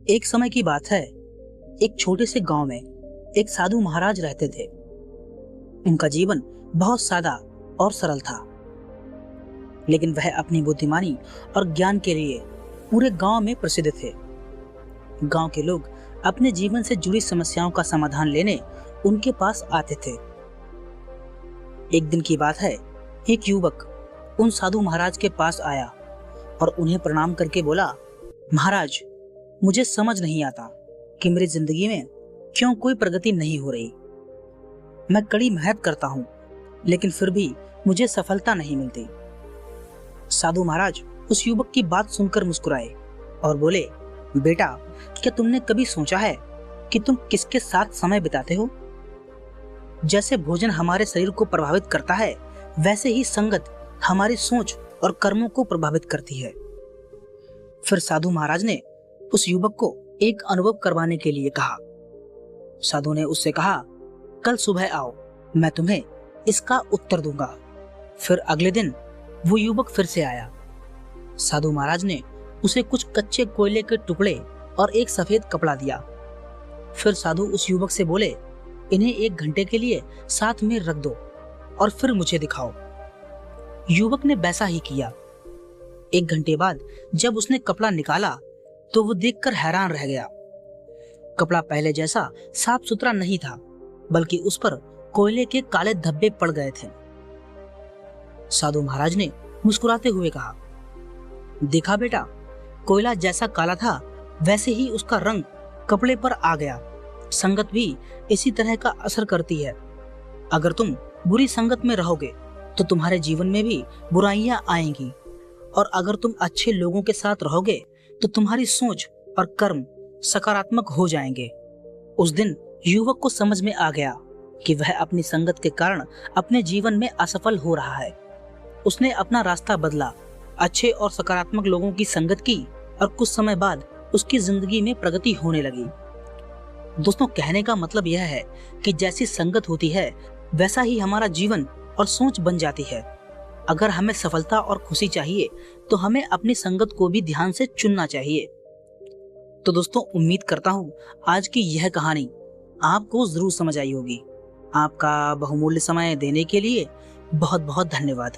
एक समय की बात है। एक छोटे से गांव में एक साधु महाराज रहते थे। उनका जीवन बहुत सादा और सरल था, लेकिन वह अपनी बुद्धिमानी और ज्ञान के लिए पूरे गांव में प्रसिद्ध थे। गांव के लोग अपने जीवन से जुड़ी समस्याओं का समाधान लेने उनके पास आते थे। एक दिन की बात है, एक युवक उन साधु महाराज के पास आया और उन्हें प्रणाम करके बोला, महाराज, मुझे समझ नहीं आता कि मेरी जिंदगी में क्यों कोई प्रगति नहीं हो रही। मैं कड़ी मेहनत करता हूँ, लेकिन फिर भी मुझे सफलता नहीं मिलती। साधु महाराज उस युवक की बात सुनकर मुस्कुराए और बोले, बेटा, क्या तुमने कभी सोचा है कि तुम किसके साथ समय बिताते हो? जैसे भोजन हमारे शरीर को प्रभावित करता है, वैसे ही संगत हमारी सोच और कर्मों को प्रभावित करती है। फिर साधु महाराज ने उस युवक को एक अनुभव करवाने के लिए कहा। साधु ने उससे कहा, कल सुबह आओ, मैं तुम्हें इसका उत्तर दूंगा। फिर अगले दिन वो युवक फिर से आया। साधु महाराज ने उसे कुछ कच्चे कोयले के टुकड़े और एक सफेद कपड़ा दिया। फिर साधु उस युवक से बोले, इन्हें 1 घंटे के लिए साथ में रख दो और फिर मुझे दिखाओ। युवक ने वैसा ही किया। 1 घंटे बाद जब उसने कपड़ा निकाला तो वो देखकर हैरान रह गया। कपड़ा पहले जैसा साफ सुथरा नहीं था, बल्कि उस पर कोयले के काले धब्बे पड़ गए थे। साधु महाराज ने मुस्कुराते हुए कहा, देखा बेटा, कोयला जैसा काला था वैसे ही उसका रंग कपड़े पर आ गया। संगत भी इसी तरह का असर करती है। अगर तुम बुरी संगत में रहोगे तो तुम्हारे जीवन में भी बुराइयां आएंगी, और अगर तुम अच्छे लोगों के साथ रहोगे तो तुम्हारी सोच और कर्म सकारात्मक हो जाएंगे। उस दिन युवक को समझ में आ गया कि वह अपनी संगत के कारण अपने जीवन में असफल हो रहा है। उसने अपना रास्ता बदला, अच्छे और सकारात्मक लोगों की संगत की, और कुछ समय बाद उसकी जिंदगी में प्रगति होने लगी। दोस्तों, कहने का मतलब यह है कि जैसी संगत होती है वैसा ही हमारा जीवन और सोच बन जाती है। अगर हमें सफलता और खुशी चाहिए तो हमें अपनी संगत को भी ध्यान से चुनना चाहिए। तो दोस्तों, उम्मीद करता हूँ आज की यह कहानी आपको जरूर समझ आई होगी। आपका बहुमूल्य समय देने के लिए बहुत बहुत धन्यवाद।